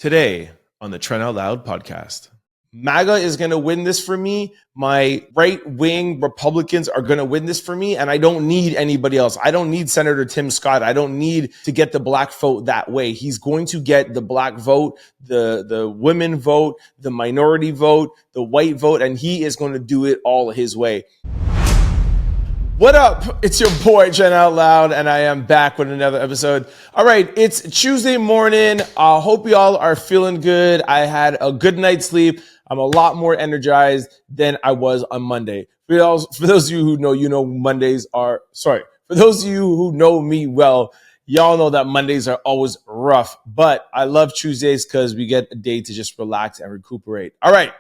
Today on the Trent Out Loud Podcast, MAGA is going to win this for me. My right-wing Republicans are going to win this for me, and I don't need anybody else. I don't need Senator Tim Scott. I don't need to get the black vote that way. He's going to get the black vote, the women vote, the minority vote, the white vote, and he is going to do it all his way. What up? It's your boy, Trent Out Loud, and I am back with another episode. All right, it's Tuesday morning. I hope y'all are feeling good. I had a good night's sleep. I'm a lot more energized than I was on Monday. For those of you who know, Mondays are, for those of you who know me well, y'all know that Mondays are always rough, but I love Tuesdays because we get a day to just relax and recuperate. All right,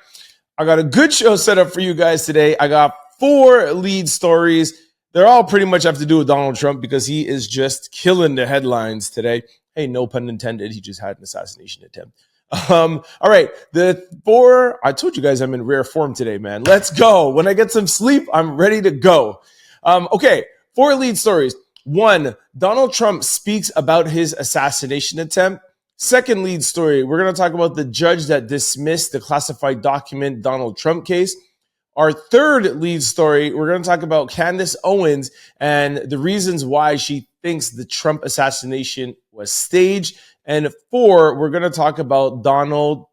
I got a good show set up for you guys today. I got 4 lead stories. They're all pretty much have to do with Donald Trump because he is just killing the headlines today. Hey, no pun intended. He just had an assassination attempt. All right. The 4, I told you guys I'm in rare form today, man. Let's go. When I get some sleep, I'm ready to go. Okay. 4 lead stories. 1, Donald Trump speaks about his assassination attempt. Second lead story, we're going to talk about the judge that dismissed the classified document Donald Trump case. Our third lead story, we're going to talk about Candace Owens and the reasons why she thinks the Trump assassination was staged. And 4, we're going to talk about Donald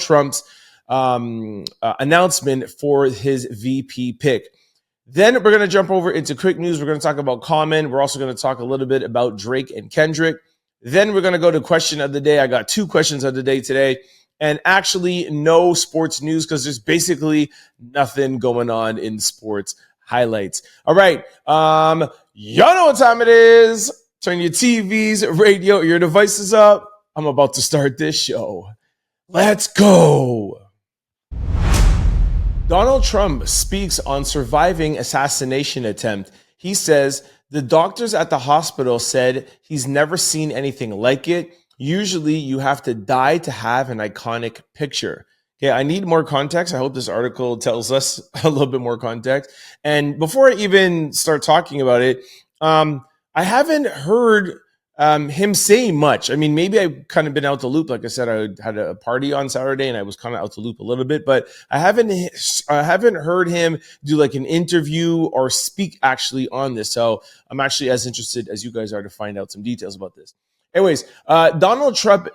Trump's announcement for his VP pick. Then we're going to jump over into quick news. We're going to talk about Common. We're also going to talk a little bit about Drake and Kendrick. Then we're going to go to question of the day. I got 2 questions of the day today. And actually no sports news because there's basically nothing going on in sports highlights. All right. Y'all know what time it is. Turn your TVs, radio, your devices up. I'm about to start this show. Let's go. Donald Trump speaks on surviving assassination attempt. He says the doctors at the hospital said he's never seen anything like it. Usually you have to die to have an iconic picture. Okay, I need more context. I hope this article tells us a little bit more context. And before I even start talking about it, I haven't heard him say much. I mean, maybe I've kind of been out the loop. Like I said, I had a party on Saturday and I was kind of out the loop a little bit, but I haven't heard him do like an interview or speak actually on this. So I'm actually as interested as you guys are to find out some details about this. Anyways, Donald Trump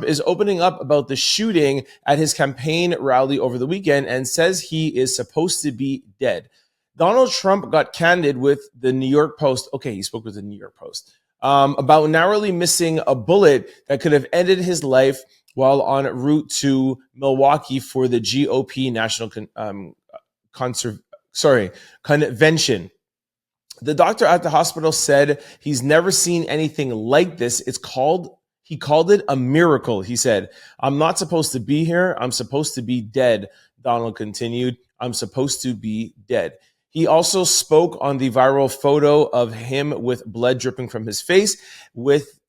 is opening up about the shooting at his campaign rally over the weekend and says he is supposed to be dead. Donald Trump got candid with the New York Post. Okay, he spoke with the New York Post about narrowly missing a bullet that could have ended his life while en route to Milwaukee for the GOP National Convention. The doctor at the hospital said he's never seen anything like this. He called it a miracle. He said, "I'm not supposed to be here. I'm supposed to be dead." Donald continued, "I'm supposed to be dead." He also spoke on the viral photo of him with blood dripping from his face, with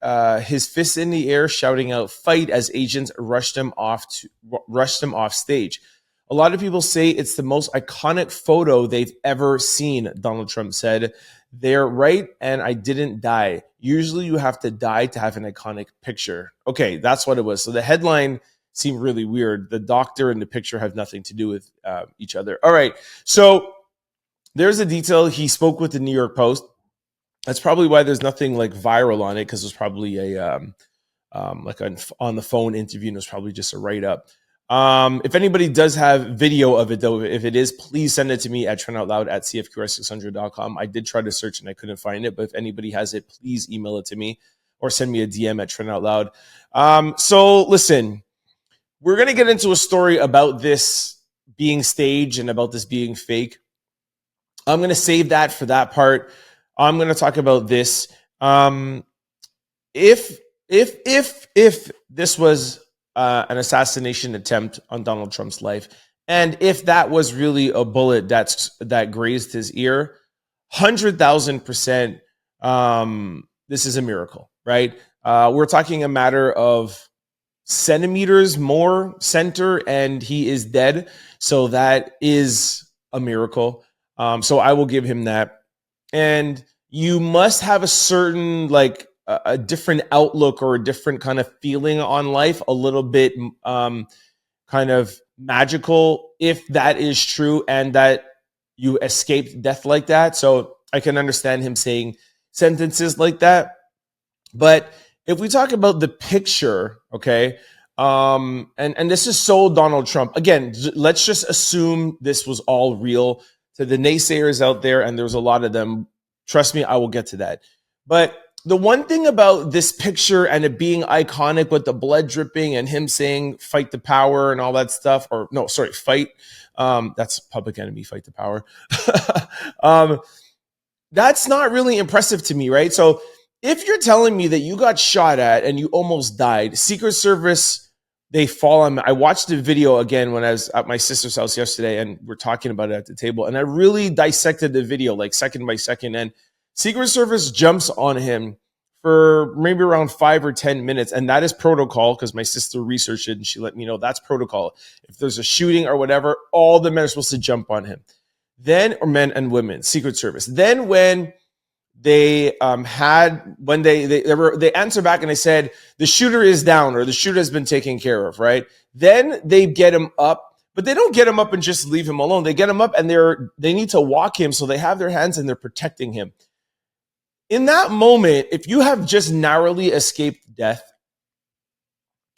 his fists in the air, shouting out "fight" as agents rushed him off stage. A lot of people say it's the most iconic photo they've ever seen, Donald Trump said. "They're right, and I didn't die. Usually you have to die to have an iconic picture." Okay, that's what it was. So the headline seemed really weird. The doctor and the picture have nothing to do with each other. All right, so there's a detail. He spoke with the New York Post. That's probably why there's nothing like viral on it, because it was probably a like an on the phone interview, and it was probably just a write-up. If anybody does have video of it, though, if it is, please send it to me at trentoutloud@cfqr600.com. I did try to search and I couldn't find it, but if anybody has it, please email it to me or send me a DM at trentoutloud. So listen, we're going to get into a story about this being staged and about this being fake. I'm going to save that for that part. I'm going to talk about this. If this was an assassination attempt on Donald Trump's life, and if that was really a bullet that grazed his ear, 100,000%, this is a miracle, right? We're talking a matter of centimeters more center, and he is dead. So that is a miracle. So I will give him that. And you must have a certain a different outlook or a different kind of feeling on life, a little bit kind of magical, if that is true and that you escaped death like that. So I can understand him saying sentences like that. But if we talk about the picture, okay, and this is so Donald Trump. Again, let's just assume this was all real. To the naysayers out there, and there's a lot of them, trust me, I will get to that. But the one thing about this picture and it being iconic with the blood dripping and him saying fight the power and all that stuff, or no, sorry, fight. That's Public Enemy, fight the power. That's not really impressive to me, right? So if you're telling me that you got shot at and you almost died, Secret Service, they fall on me. I watched the video again when I was at my sister's house yesterday, and we're talking about it at the table. And I really dissected the video, like second by second. And Secret Service jumps on him for maybe around 5 or 10 minutes. And that is protocol, because my sister researched it and she let me know that's protocol. If there's a shooting or whatever, all the men are supposed to jump on him. Then, or men and women, Secret Service. Then when they they answer back and they said the shooter is down or the shooter has been taken care of, right? Then they get him up, but they don't get him up and just leave him alone. They get him up and they need to walk him, so they have their hands and they're protecting him. In that moment, if you have just narrowly escaped death,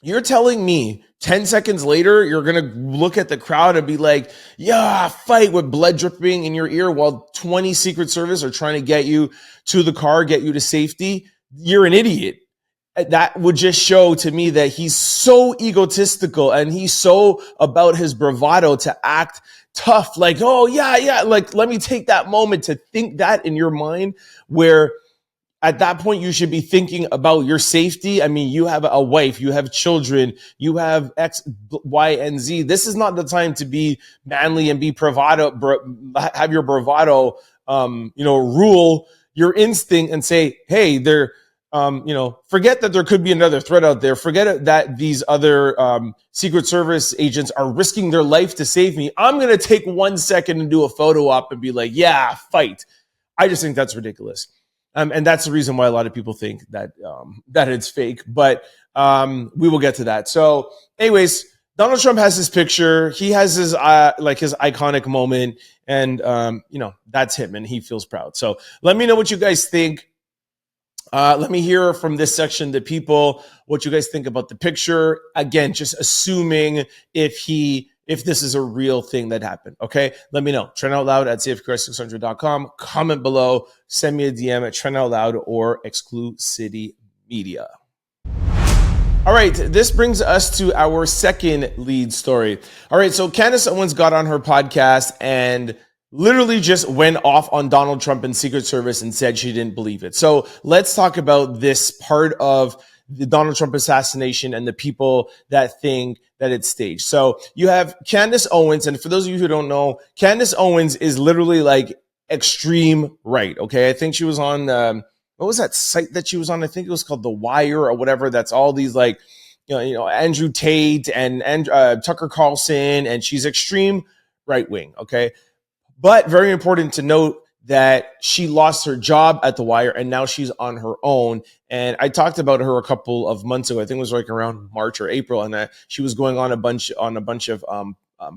you're telling me 10 seconds later, you're going to look at the crowd and be like, yeah, fight, with blood dripping in your ear while 20 Secret Service are trying to get you to the car, get you to safety. You're an idiot. That would just show to me that he's so egotistical and he's so about his bravado to act tough. Like, oh, yeah. Like, let me take that moment to think that in your mind, where at that point, you should be thinking about your safety. I mean, you have a wife, you have children, you have X, Y, and Z. This is not the time to be manly and be bravado, have your bravado, rule your instinct and say, hey, forget that there could be another threat out there. Forget that these other Secret Service agents are risking their life to save me. I'm going to take 1 second and do a photo op and be like, yeah, fight. I just think that's ridiculous. And that's the reason why a lot of people think that it's fake. But we will get to that. So anyways, Donald Trump has his picture. He has his his iconic moment. And, that's him. And he feels proud. So let me know what you guys think. Let me hear from this section, the people, what you guys think about the picture. Again, just assuming if this is a real thing that happened. Okay, let me know. Trent Out Loud at CFQR600.com. Comment below. Send me a DM at Trent Out Loud or Exclucity Media. All right, this brings us to our second lead story. All right, so Candace Owens got on her podcast and literally just went off on Donald Trump and Secret Service and said she didn't believe it. So let's talk about this part of the Donald Trump assassination and the people that think that it's staged. So you have Candace Owens, and for those of you who don't know, Candace Owens is literally like extreme right, okay? I think she was on, what was that site that she was on? I think it was called The Wire or whatever. That's all these like, Andrew Tate and Tucker Carlson, and she's extreme right wing, okay? But very important to note that she lost her job at The Wire and now she's on her own. And I talked about her a couple of months ago. I think it was like around March or April, and she was going on a bunch of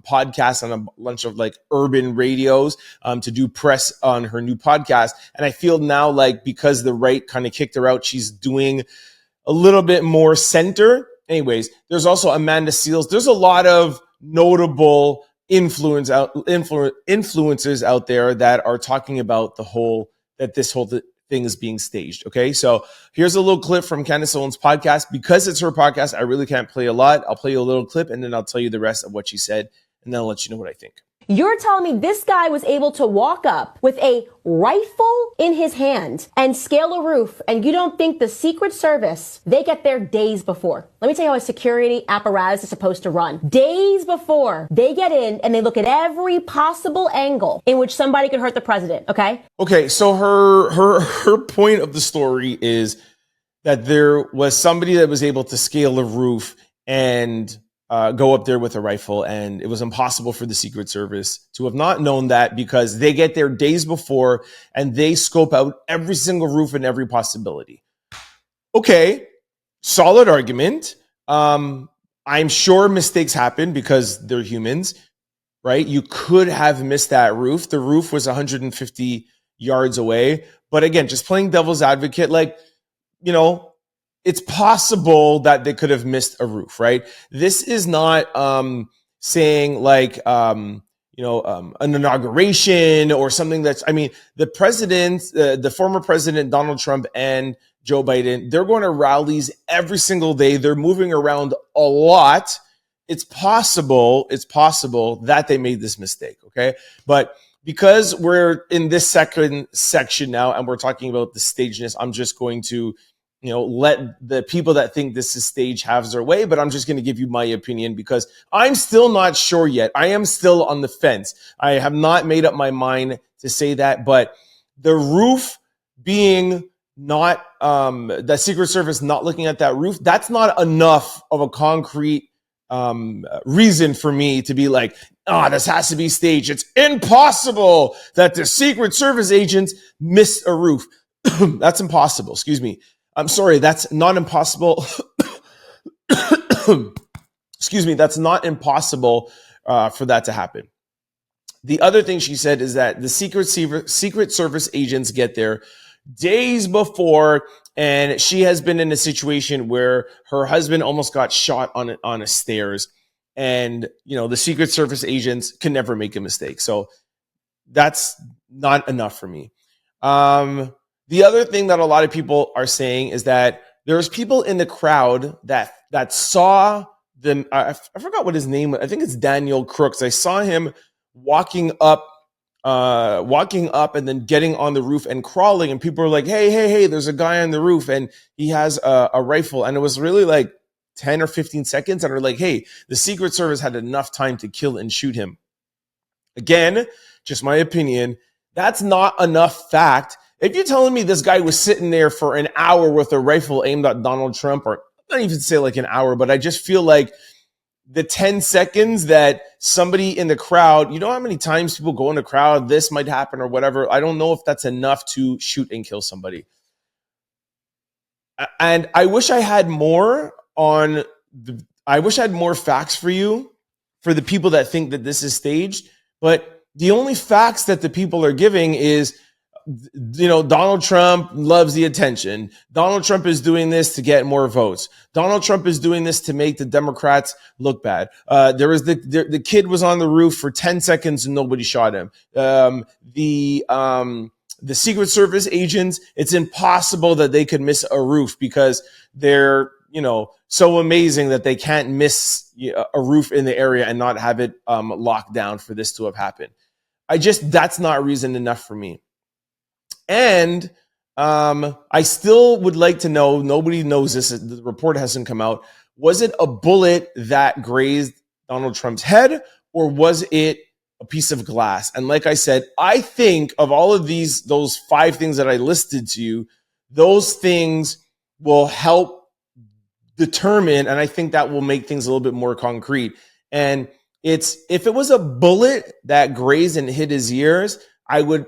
podcasts on a bunch of like urban radios to do press on her new podcast. And I feel now like because the right kind of kicked her out, she's doing a little bit more center. Anyways, there's also Amanda Seales. There's a lot of notable influencers out there that are talking about this whole thing is being staged. Okay, so here's a little clip from Candace Owens' podcast. Because it's her podcast, I really can't play a lot. I'll play you a little clip and then I'll tell you the rest of what she said, and then I'll let you know what I think. You're telling me this guy was able to walk up with a rifle in his hand and scale a roof, and you don't think the Secret Service, they get there days before? Let me tell you how a security apparatus is supposed to run. Days before, they get in and they look at every possible angle in which somebody could hurt the president, okay? Okay, so her point of the story is that there was somebody that was able to scale a roof and go up there with a rifle, and it was impossible for the Secret Service to have not known that, because they get there days before and they scope out every single roof and every possibility. Okay, solid argument. I'm sure mistakes happen because they're humans, right? You could have missed that roof. The roof was 150 yards away. But again, just playing devil's advocate, like, it's possible that they could have missed a roof, right? This is not saying like, an inauguration or something the president, the former president, Donald Trump and Joe Biden, they're going to rallies every single day. They're moving around a lot. It's possible that they made this mistake, okay? But because we're in this second section now and we're talking about the stageness, I'm just going to, let the people that think this is stage have their way, but I'm just going to give you my opinion because I'm still not sure yet. I am still on the fence. I have not made up my mind to say that, but the roof being not, the Secret Service not looking at that roof, that's not enough of a concrete reason for me to be like, this has to be staged. It's impossible that the Secret Service agents missed a roof. That's impossible. Excuse me. I'm sorry. That's not impossible. Excuse me. That's not impossible for that to happen. The other thing she said is that the Secret Service agents get there days before, and she has been in a situation where her husband almost got shot on a stairs, and the Secret Service agents can never make a mistake. So that's not enough for me. The other thing that a lot of people are saying is that there's people in the crowd that saw them. I forgot what his name was. I think it's Daniel Crooks. I saw him walking up and then getting on the roof and crawling, and people were like, hey, there's a guy on the roof and he has a rifle. And it was really like 10 or 15 seconds. And we're like, hey, the Secret Service had enough time to kill and shoot him. Again, just my opinion. That's not enough fact. If you're telling me this guy was sitting there for an hour with a rifle aimed at Donald Trump, or not even say like an hour, but I just feel like the 10 seconds that somebody in the crowd, you know how many times people go in the crowd, this might happen or whatever. I don't know if that's enough to shoot and kill somebody. And I wish I had more facts for you, for the people that think that this is staged. But the only facts that the people are giving is, Donald Trump loves the attention. Donald Trump is doing this to get more votes. Donald Trump is doing this to make the Democrats look bad. There was the kid was on the roof for 10 seconds and nobody shot him. The Secret Service agents, it's impossible that they could miss a roof because they're, so amazing that they can't miss a roof in the area and not have it locked down for this to have happened. That's not reason enough for me. And I still would like to know, nobody knows this, the report hasn't come out. Was it a bullet that grazed Donald Trump's head, or was it a piece of glass? And like I said, I think of all of those 5 things that I listed to you, those things will help determine, and I think that will make things a little bit more concrete. And if it was a bullet that grazed and hit his ears, I would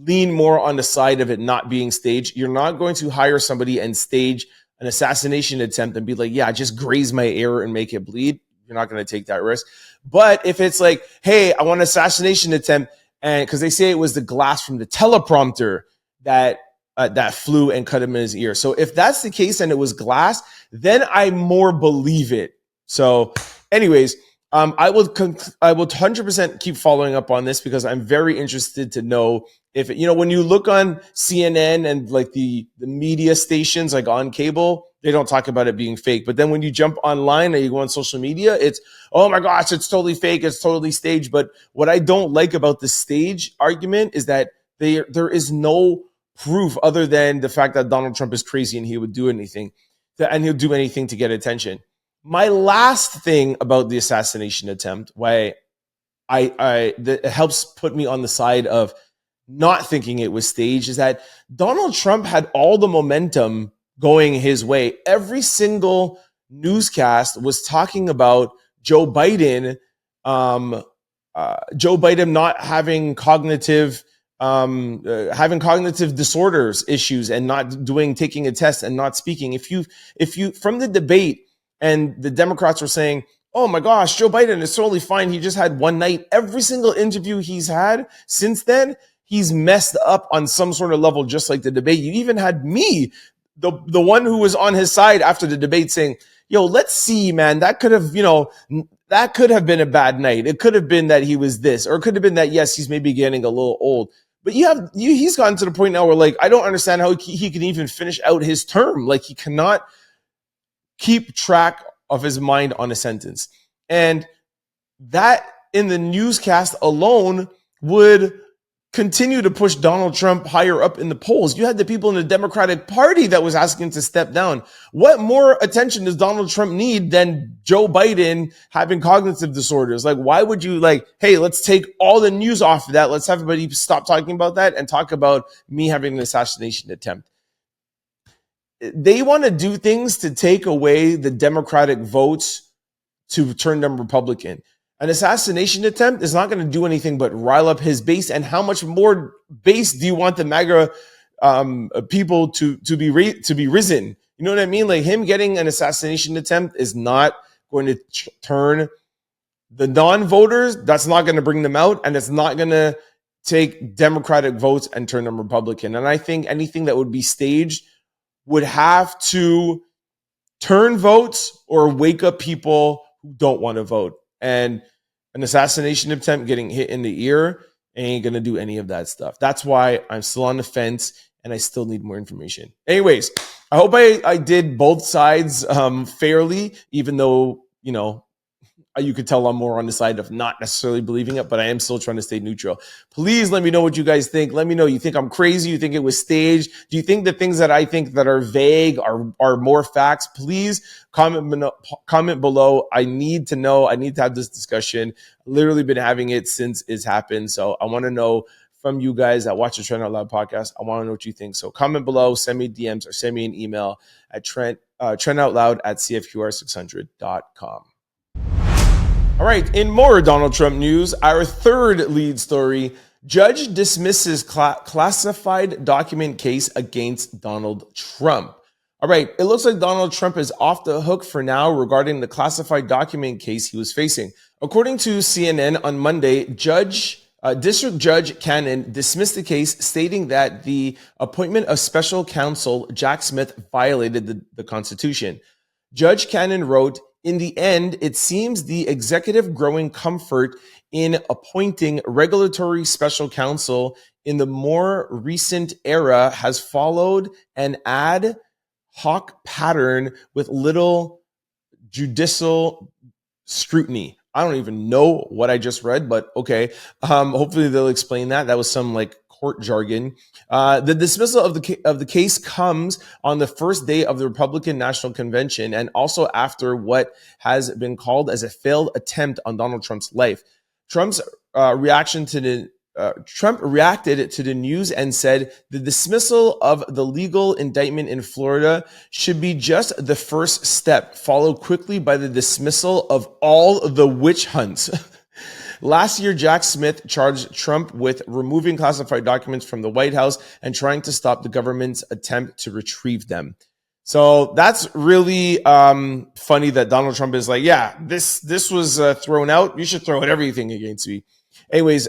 lean more on the side of it not being staged. You're not going to hire somebody and stage an assassination attempt and be like, yeah, just graze my ear and make it bleed. You're not going to take that risk. But if it's like, hey, I want an assassination attempt, and because they say it was the glass from the teleprompter that flew and cut him in his ear. So if that's the case and it was glass, then I more believe it. So anyways, I will 100% keep following up on this because I'm very interested to know if, when you look on CNN and like the media stations, like on cable, they don't talk about it being fake. But then when you jump online and you go on social media, it's, oh my gosh, it's totally fake. It's totally staged. But what I don't like about the stage argument is that there is no proof other than the fact that Donald Trump is crazy and he would do anything, and he'll do anything to get attention. My last thing about the assassination attempt, why it helps put me on the side of not thinking it was staged, is that Donald Trump had all the momentum going his way. Every single newscast was talking about Joe Biden not having cognitive having cognitive disorders issues and not taking a test and not speaking. If you from the debate and the Democrats were saying, oh my gosh, Joe Biden is totally fine, he just had one night. Every single interview he's had since then, he's messed up on some sort of level, just like the debate. You even had me, the one who was on his side after the debate, saying, yo, let's see, man, that could have been a bad night. It could have been that he was this, or it could have been that, yes, he's maybe getting a little old. But he's gotten to the point now where, like, I don't understand how he can even finish out his term. Like, he cannot keep track of his mind on a sentence. And that in the newscast alone would continue to push Donald Trump higher up in the polls. You had the people in the Democratic Party that was asking to step down. What more attention does Donald Trump need than Joe Biden having cognitive disorders? Like, why would you hey, let's take all the news off of that. Let's have everybody stop talking about that and talk about me having an assassination attempt. They want to do things to take away the Democratic votes to turn them Republican. An assassination attempt is not going to do anything but rile up his base. And how much more base do you want the MAGA people to be risen? You know what I mean? Like, him getting an assassination attempt is not going to turn the non-voters. That's not going to bring them out, and it's not going to take Democratic votes and turn them Republican. And I think anything that would be staged would have to turn votes or wake up people who don't want to vote. And an assassination attempt getting hit in the ear ain't going to do any of that stuff. That's why I'm still on the fence and I still need more information. Anyways, I hope I did both sides fairly, even though, you could tell I'm more on the side of not necessarily believing it, but I am still trying to stay neutral. Please let me know what you guys think. Let me know. You think I'm crazy? You think it was staged? Do you think the things that I think that are vague are more facts? Please comment below. I need to know. I need to have this discussion. I've literally been having it since it's happened. So I want to know from you guys that watch the Trent Out Loud podcast. I want to know what you think. So comment below, send me DMs, or send me an email at trentoutloud@cfqr600.com. All right, in more Donald Trump news, our third lead story, judge dismisses classified document case against Donald Trump. All right, it looks like Donald Trump is off the hook for now regarding the classified document case he was facing. According to CNN on Monday, District Judge Cannon dismissed the case, stating that the appointment of special counsel Jack Smith violated the Constitution. Judge Cannon wrote, "In the end, it seems the executive growing comfort in appointing regulatory special counsel in the more recent era has followed an ad hoc pattern with little judicial scrutiny." I don't even know what I just read, but okay. Hopefully they'll explain that. That was some court jargon. The dismissal of the case comes on the first day of the Republican National Convention, and also after what has been called as a failed attempt on Donald Trump's life. Trump reacted to the news and said the dismissal of the legal indictment in Florida should be just the first step, followed quickly by the dismissal of all the witch hunts. Last year, Jack Smith charged Trump with removing classified documents from the White House and trying to stop the government's attempt to retrieve them. So that's really funny that Donald Trump is like, yeah, this was thrown out. You should throw out everything against me. Anyways,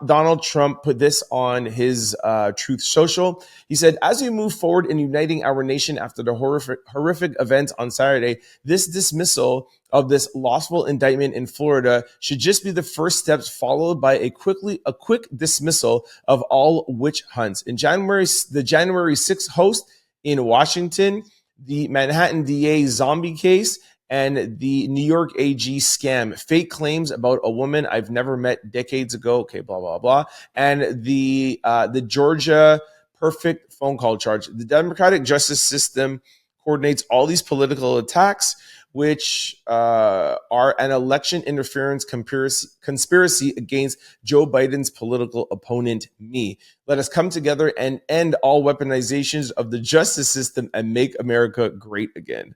Donald Trump put this on his Truth Social. He said, "As we move forward in uniting our nation after the horrific events on Saturday, this dismissal of this lawful indictment in Florida should just be the first steps, followed by a quick dismissal of all witch hunts." In January, the January 6th host in Washington, the Manhattan DA zombie case, and the New York AG scam, fake claims about a woman I've never met decades ago, okay, blah, blah, blah, and the Georgia perfect phone call charge. The Democratic justice system coordinates all these political attacks, which are an election interference conspiracy against Joe Biden's political opponent, me. Let us come together and end all weaponizations of the justice system and make America great again.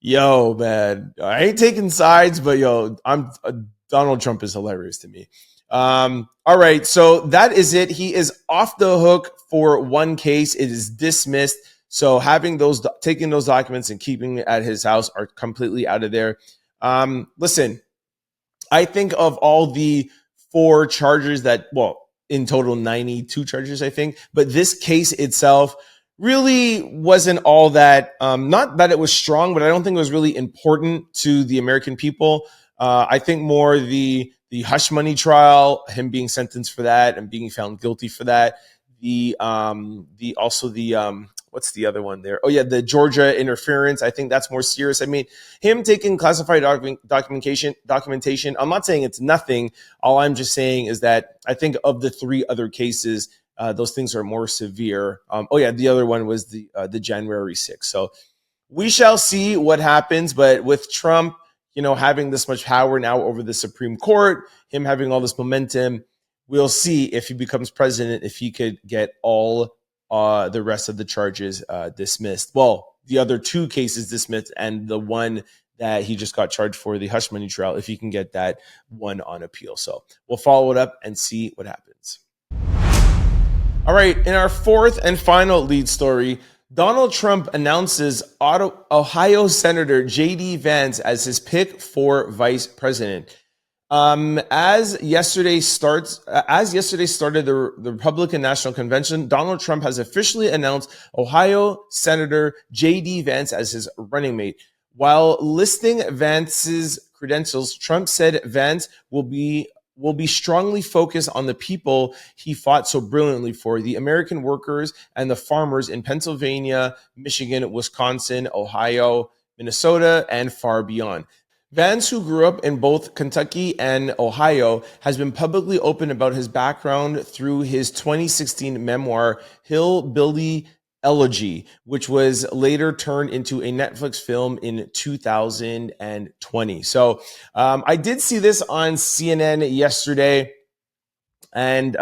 Yo, man, I ain't taking sides, but Donald Trump is hilarious to me. All right, so that is it. He is off the hook for one case. It is dismissed. So taking those documents and keeping it at his house are completely out of there. Listen, I think of all the 4 charges in total 92 charges, I think, but this case itself really wasn't all that, not that it was strong, but I don't think it was really important to the American people. I think more the hush money trial, him being sentenced for that and being found guilty for that. What's the other one there? Oh yeah, the Georgia interference. I think that's more serious. I mean, him taking classified documentation. I'm not saying it's nothing. All I'm just saying is that I think of the 3 other cases, those things are more severe. The other one was the January 6th. So we shall see what happens. But with Trump, having this much power now over the Supreme Court, him having all this momentum, we'll see if he becomes president, if he could get all the rest of the charges dismissed. Well, the other 2 cases dismissed and the one that he just got charged for, the hush money trial, if he can get that one on appeal. So we'll follow it up and see what happens. All right, in our 4th and final lead story, Donald Trump announces Ohio Senator J.D. Vance as his pick for vice president. As yesterday started the Republican National Convention, Donald Trump has officially announced Ohio Senator J.D. Vance as his running mate. While listing Vance's credentials, Trump said Vance will be strongly focused on the people he fought so brilliantly for, the American workers and the farmers in Pennsylvania, Michigan, Wisconsin, Ohio, Minnesota, and far beyond. Vance, who grew up in both Kentucky and Ohio, has been publicly open about his background through his 2016 memoir, Hillbilly Elegy, which was later turned into a Netflix film in 2020. So I did see this on CNN yesterday. And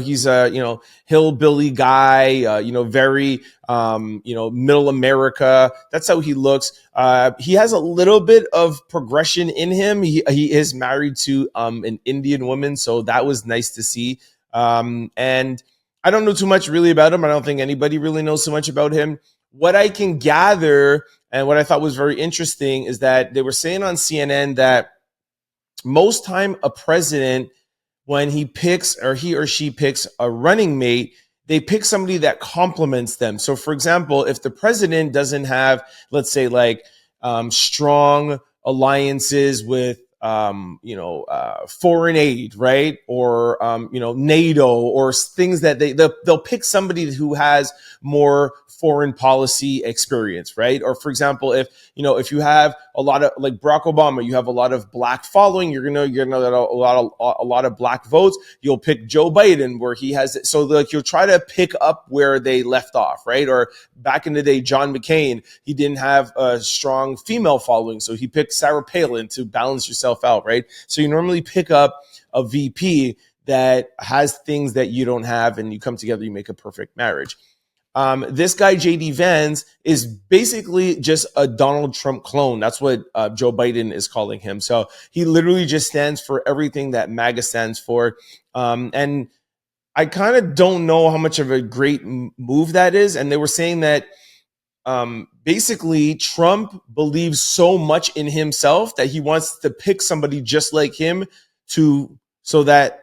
he's a hillbilly guy, very middle America. That's how he looks. He has a little bit of progression in him. He is married to an Indian woman, so that was nice to see. And I don't know too much really about him. I don't think anybody really knows so much about him. What I can gather and what I thought was very interesting is that they were saying on CNN that most time a president, when he or she picks a running mate, they pick somebody that complements them. So, for example, if the president doesn't have, let's say, strong alliances with, foreign aid, right? Or, NATO or things that they'll pick somebody who has more foreign policy experience, right? Or for example, if you have a lot of, like Barack Obama, you have a lot of black following, you're gonna get a lot of black votes. You'll pick Joe Biden where he has, so you'll try to pick up where they left off, right? Or back in the day, John McCain, he didn't have a strong female following, so he picked Sarah Palin to balance yourself out, right? So you normally pick up a VP that has things that you don't have, and you come together, you make a perfect marriage. This guy, J.D. Vance, is basically just a Donald Trump clone. That's what Joe Biden is calling him. So he literally just stands for everything that MAGA stands for. And I kind of don't know how much of a great move that is. And they were saying that basically Trump believes so much in himself that he wants to pick somebody just like him so that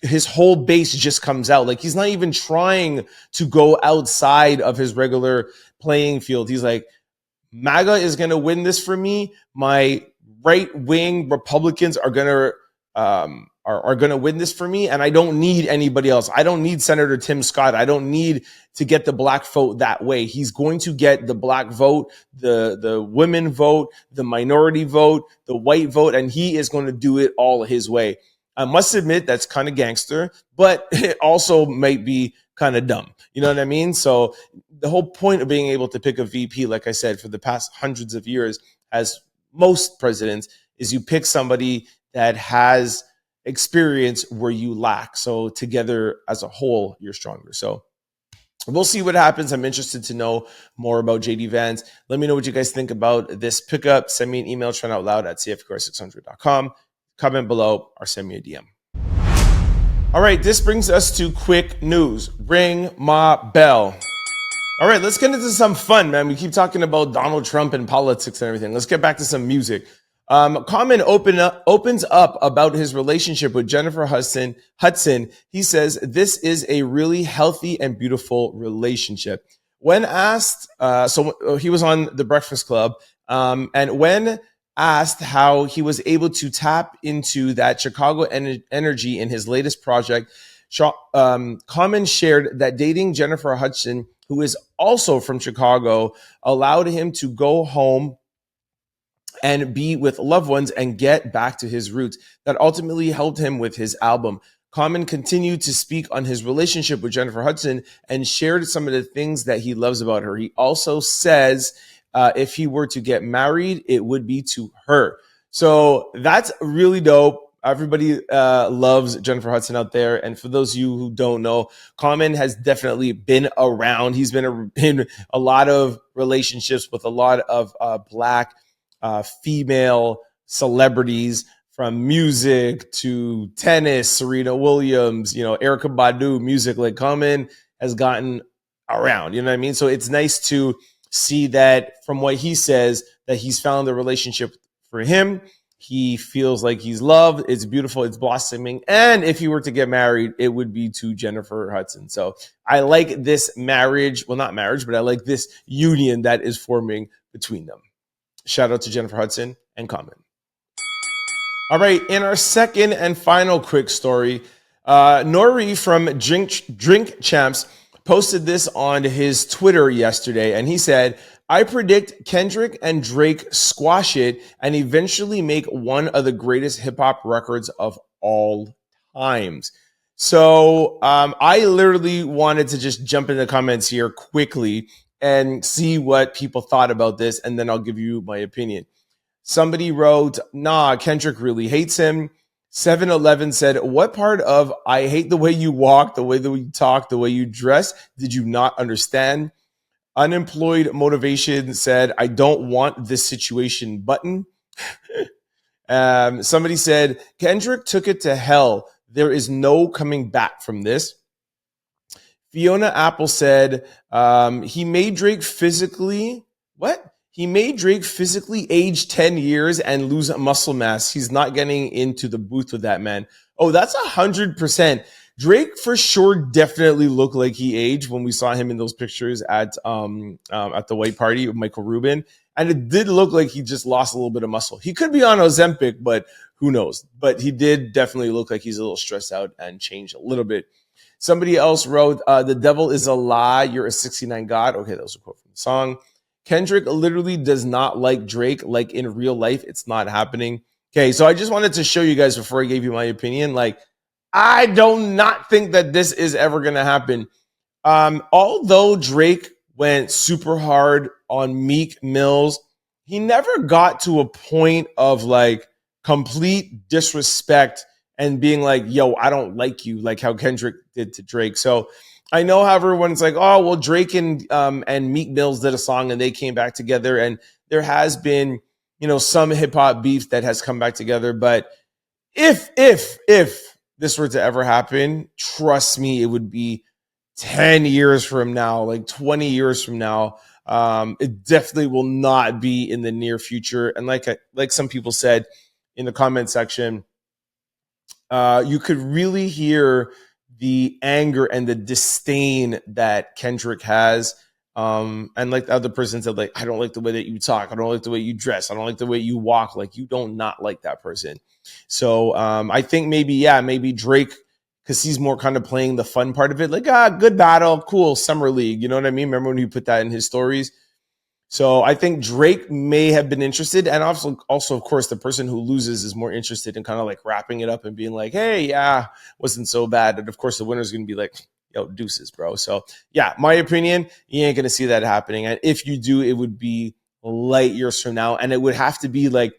his whole base just comes out. Like, he's not even trying to go outside of his regular playing field. He's like, MAGA is going to win this for me. My right wing Republicans are going to win this for me. And I don't need anybody else. I don't need Senator Tim Scott. I don't need to get the black vote that way. He's going to get the black vote, the women vote, the minority vote, the white vote, and he is going to do it all his way. I must admit that's kind of gangster, but it also might be kind of dumb. You know what I mean? So the whole point of being able to pick a VP, like I said, for the past hundreds of years, as most presidents, is you pick somebody that has experience where you lack. So together as a whole, you're stronger. So we'll see what happens. I'm interested to know more about J.D. Vance. Let me know what you guys think about this pickup. Send me an email, trentoutloud@cfqr600.com. Comment below or send me a DM. All right, this brings us to quick news. Ring my bell. All right, let's get into some fun, man. We keep talking about Donald Trump and politics and everything. Let's get back to some music. Common opens up about his relationship with Jennifer Hudson. He says, this is a really healthy and beautiful relationship. When asked, so he was on The Breakfast Club, and when asked how he was able to tap into that Chicago energy in his latest project, Common shared that dating Jennifer Hudson, who is also from Chicago, allowed him to go home and be with loved ones and get back to his roots. That ultimately helped him with his album. Common continued to speak on his relationship with Jennifer Hudson and shared some of the things that he loves about her. He also says if he were to get married, it would be to her. So that's really dope. Everybody loves Jennifer Hudson out there. And for those of you who don't know, Common has definitely been around. He's been in a lot of relationships with a lot of Black female celebrities, from music to tennis, Serena Williams, Erykah Badu, music. Like, Common has gotten around, you know what I mean? So it's nice to see that from what he says, that he's found a relationship for him. He feels like he's loved. It's beautiful. It's blossoming. And if he were to get married, it would be to Jennifer Hudson. So I like this marriage. Well, not marriage, but I like this union that is forming between them. Shout out to Jennifer Hudson and Common. All right, in our second and final quick story, Nori from Drink Champs posted this on his Twitter yesterday, and he said, I predict Kendrick and Drake squash it and eventually make one of the greatest hip-hop records of all times. So I literally wanted to just jump in the comments here quickly and see what people thought about this, and then I'll give you my opinion. Somebody wrote, nah, Kendrick really hates him. 7-Eleven said, what part of I hate the way you walk, the way that you talk, the way you dress did you not understand? Unemployed Motivation said, I don't want this situation button. Somebody said, Kendrick took it to hell. There is no coming back from this. Fiona Apple said, he made Drake physically, what? He made Drake physically age 10 years and lose muscle mass. He's not getting into the booth with that, man. Oh, that's 100%. Drake for sure definitely looked like he aged when we saw him in those pictures at the white party with Michael Rubin. And it did look like he just lost a little bit of muscle. He could be on Ozempic, but who knows? But he did definitely look like he's a little stressed out and changed a little bit. Somebody else wrote, the devil is a lie. You're a 69 God. Okay, that was a quote from the song. Kendrick literally does not like Drake. Like, in real life, it's not happening. Okay, so I just wanted to show you guys before I gave you my opinion. Like, I do not think that this is ever going to happen. Although Drake went super hard on Meek Mills, he never got to a point of like complete disrespect and being like, yo, I don't like you, like how Kendrick did to Drake. So I know how everyone's like, oh, well, Drake and Meek Mills did a song and they came back together. And there has been, some hip hop beef that has come back together. But if this were to ever happen, trust me, it would be 10 years from now, like 20 years from now. It definitely will not be in the near future. And like some people said in the comment section, you could really hear the anger and the disdain that Kendrick has. And like the other person said, like, I don't like the way that you talk. I don't like the way you dress. I don't like the way you walk. Like, you don't not like that person. So I think maybe Drake, because he's more kind of playing the fun part of it. Like, good battle. Cool. Summer League. You know what I mean? Remember when he put that in his stories? So I think Drake may have been interested. And also, of course, the person who loses is more interested in kind of like wrapping it up and being like, hey, yeah, wasn't so bad. And of course, the winner's going to be like, yo, deuces, bro. So yeah, my opinion, you ain't going to see that happening. And if you do, it would be light years from now. And it would have to be like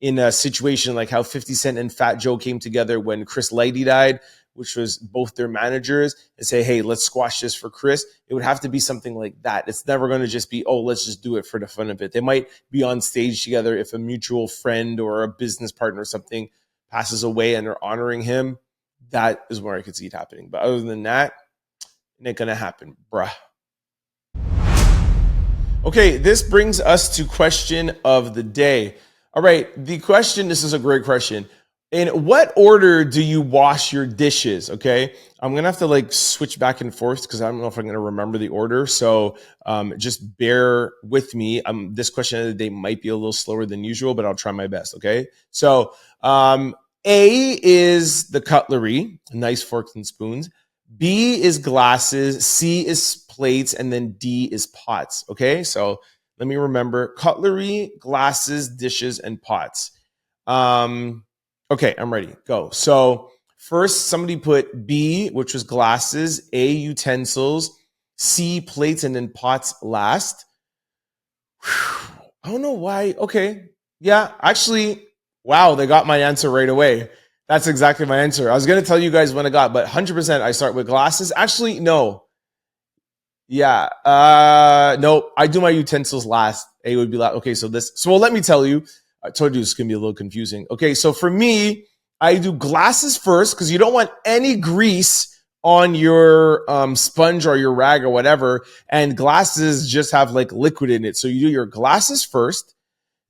in a situation like how 50 Cent and Fat Joe came together when Chris Lighty died, which was both their managers, and say, hey, let's squash this for Chris. It would have to be something like that. It's never going to just be, oh, let's just do it for the fun of it. They might be on stage together if a mutual friend or a business partner or something passes away and they're honoring him. That is where I could see it happening. But other than that, it ain't gonna happen, bruh. Okay, this brings us to question of the day. All right, the question, this is a great question. In what order do you wash your dishes? Okay, I'm gonna have to like switch back and forth because I don't know if I'm gonna remember the order. So just bear with me. This question of the day might be a little slower than usual, but I'll try my best. Okay, so A is the cutlery, nice forks and spoons. B is glasses, C is plates, and then D is pots. Okay, so let me remember: cutlery, glasses, dishes, and pots. Okay, I'm ready. Go. So first, somebody put B, which was glasses, A, utensils, C, plates, and then pots last. Whew. I don't know why. Okay, yeah, actually, wow, they got my answer right away. That's exactly my answer. I was going to tell you guys when I got, but 100% I start with glasses. Actually, no. Yeah. No, I do my utensils last. A would be last. Okay, so well, let me tell you. I told you it's going to be a little confusing. Okay, so for me, I do glasses first because you don't want any grease on your sponge or your rag or whatever. And glasses just have like liquid in it. So you do your glasses first.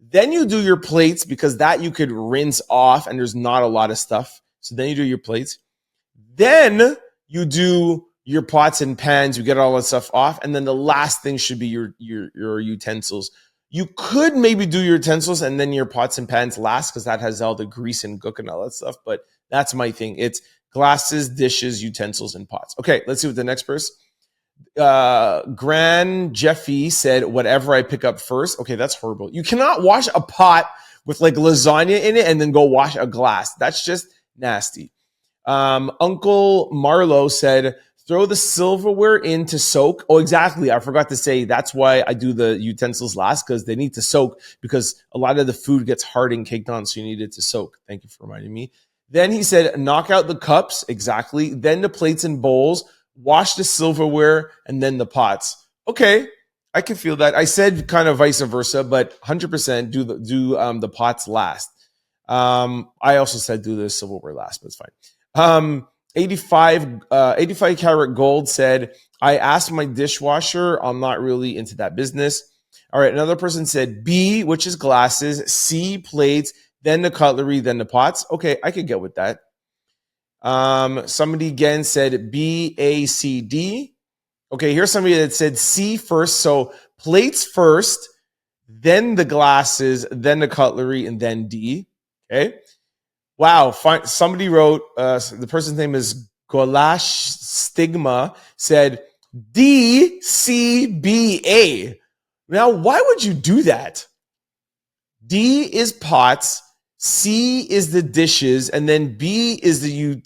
Then you do your plates because that you could rinse off and there's not a lot of stuff. So then you do your plates. Then you do your pots and pans. You get all that stuff off. And then the last thing should be your utensils. You could maybe do your utensils and then your pots and pans last because that has all the grease and gook and all that stuff. But that's my thing. It's glasses, dishes, utensils, and pots. Okay, let's see what the next person. Grand Jeffy said, whatever I pick up first. Okay, that's horrible. You cannot wash a pot with like lasagna in it and then go wash a glass. That's just nasty. Uncle Marlo said, throw the silverware in to soak. Oh, exactly. I forgot to say that's why I do the utensils last because they need to soak because a lot of the food gets hard and caked on. So you need it to soak. Thank you for reminding me. Then he said, knock out the cups. Exactly. Then the plates and bowls. Wash the silverware and then the pots. Okay, I can feel that. I said kind of vice versa, but 100% do the pots last. I also said do the silverware last, but it's fine. 85 karat gold said, I asked my dishwasher. I'm not really into that business. All right, another person said B, which is glasses, C, plates, then the cutlery, then the pots. Okay, I could get with that. Somebody again said B, A, C, D. Okay, here's somebody that said C first. So plates first, then the glasses, then the cutlery, and then D. Okay. Wow. Somebody wrote, the person's name is Golash Stigma, said D, C, B, A. Now, why would you do that? D is pots. C is the dishes, and then B is the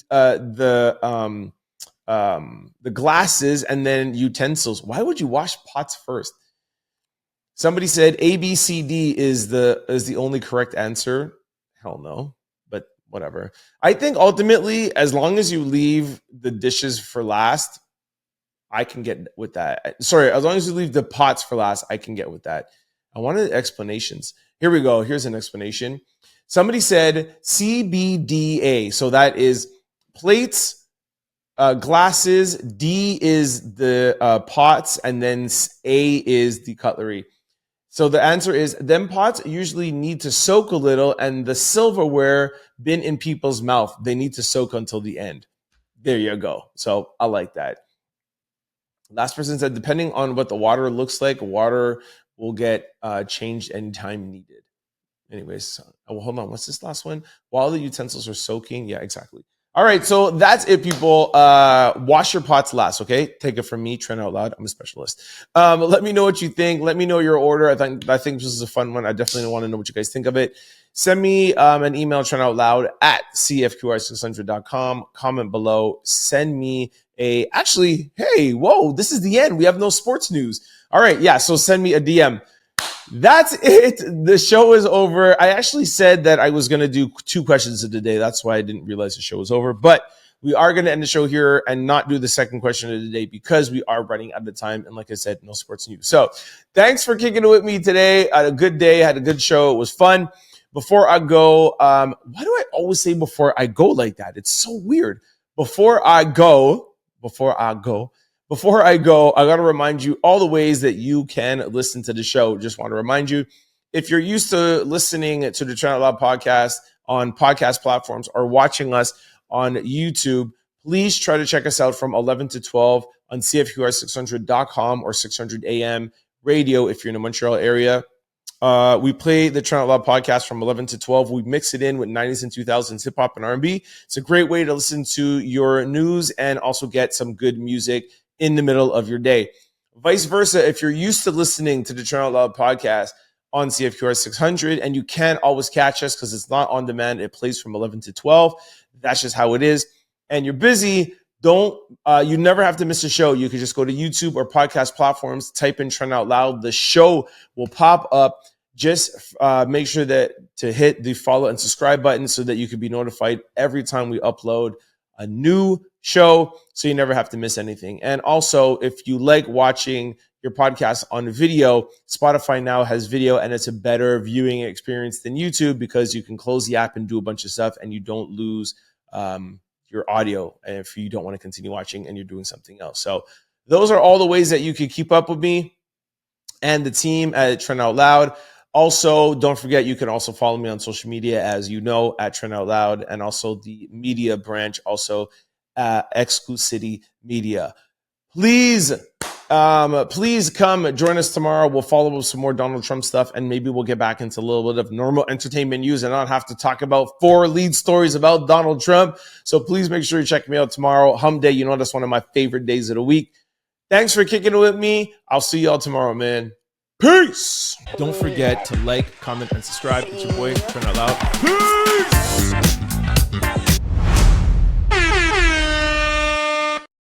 glasses, and then utensils. Why would you wash pots first? Somebody said A, B, C, D is the only correct answer. Hell no, but whatever. I think ultimately, as long as you leave the dishes for last, I can get with that. Sorry, as long as you leave the pots for last, I can get with that. I wanted explanations. Here we go. Here's an explanation. Somebody said CBDA. So that is plates, glasses, D is the pots, and then A is the cutlery. So the answer is them pots usually need to soak a little, and the silverware been in people's mouth. They need to soak until the end. There you go. So I like that. Last person said, depending on what the water looks like, water will get changed anytime needed. Anyways, hold on. What's this last one? While the utensils are soaking. Yeah, exactly. All right, so that's it, people. Wash your pots last, okay? Take it from me, Trent Out Loud. I'm a specialist. Let me know what you think. Let me know your order. I think this is a fun one. I definitely want to know what you guys think of it. Send me an email, trentoutloud@cfqr600.com. Comment below. Send me hey, whoa, this is the end. We have no sports news. All right, yeah, so send me a DM. That's it. The show is over. I actually said that I was going to do 2 questions of the day. That's why I didn't realize the show was over. But we are going to end the show here and not do the second question of the day because we are running out of time. And like I said, no sports news. So thanks for kicking it with me today. I had a good day. Had a good show. It was fun. Before I go, why do I always say before I go like that? It's so weird. Before I go, I got to remind you all the ways that you can listen to the show. Just want to remind you, if you're used to listening to the Trent Out Loud podcast on podcast platforms or watching us on YouTube, please try to check us out from 11 to 12 on CFQR600.com or 600 AM radio if you're in the Montreal area. We play the Trent Out Loud podcast from 11 to 12. We mix it in with 90s and 2000s hip hop and R&B. It's a great way to listen to your news and also get some good music in the middle of your day. Vice versa, if you're used to listening to the Trent Out Loud podcast on CFQR 600 and you can't always catch us because it's not on demand, it plays from 11 to 12. That's just how it is. And you're busy, you never have to miss a show. You can just go to YouTube or podcast platforms, type in Trent Out Loud. The show will pop up. Just make sure that to hit the follow and subscribe button so that you can be notified every time we upload a new show so you never have to miss anything. And also, if you like watching your podcast on video, Spotify now has video and it's a better viewing experience than YouTube because you can close the app and do a bunch of stuff and you don't lose your audio if you don't want to continue watching and you're doing something else. So those are all the ways that you can keep up with me and the team at Trent Out Loud. Also, don't forget, you can also follow me on social media, as you know, at Trent Out Loud, and also the media branch, also Exclucity Media. Please come join us tomorrow. We'll follow up with some more Donald Trump stuff, and maybe we'll get back into a little bit of normal entertainment news and not have to talk about 4 lead stories about Donald Trump. So please make sure you check me out tomorrow. Hump Day, you know that's one of my favorite days of the week. Thanks for kicking it with me. I'll see y'all tomorrow, man. Peace. Don't forget to like, comment, and subscribe. It's your boy, Trent Out Loud. Peace.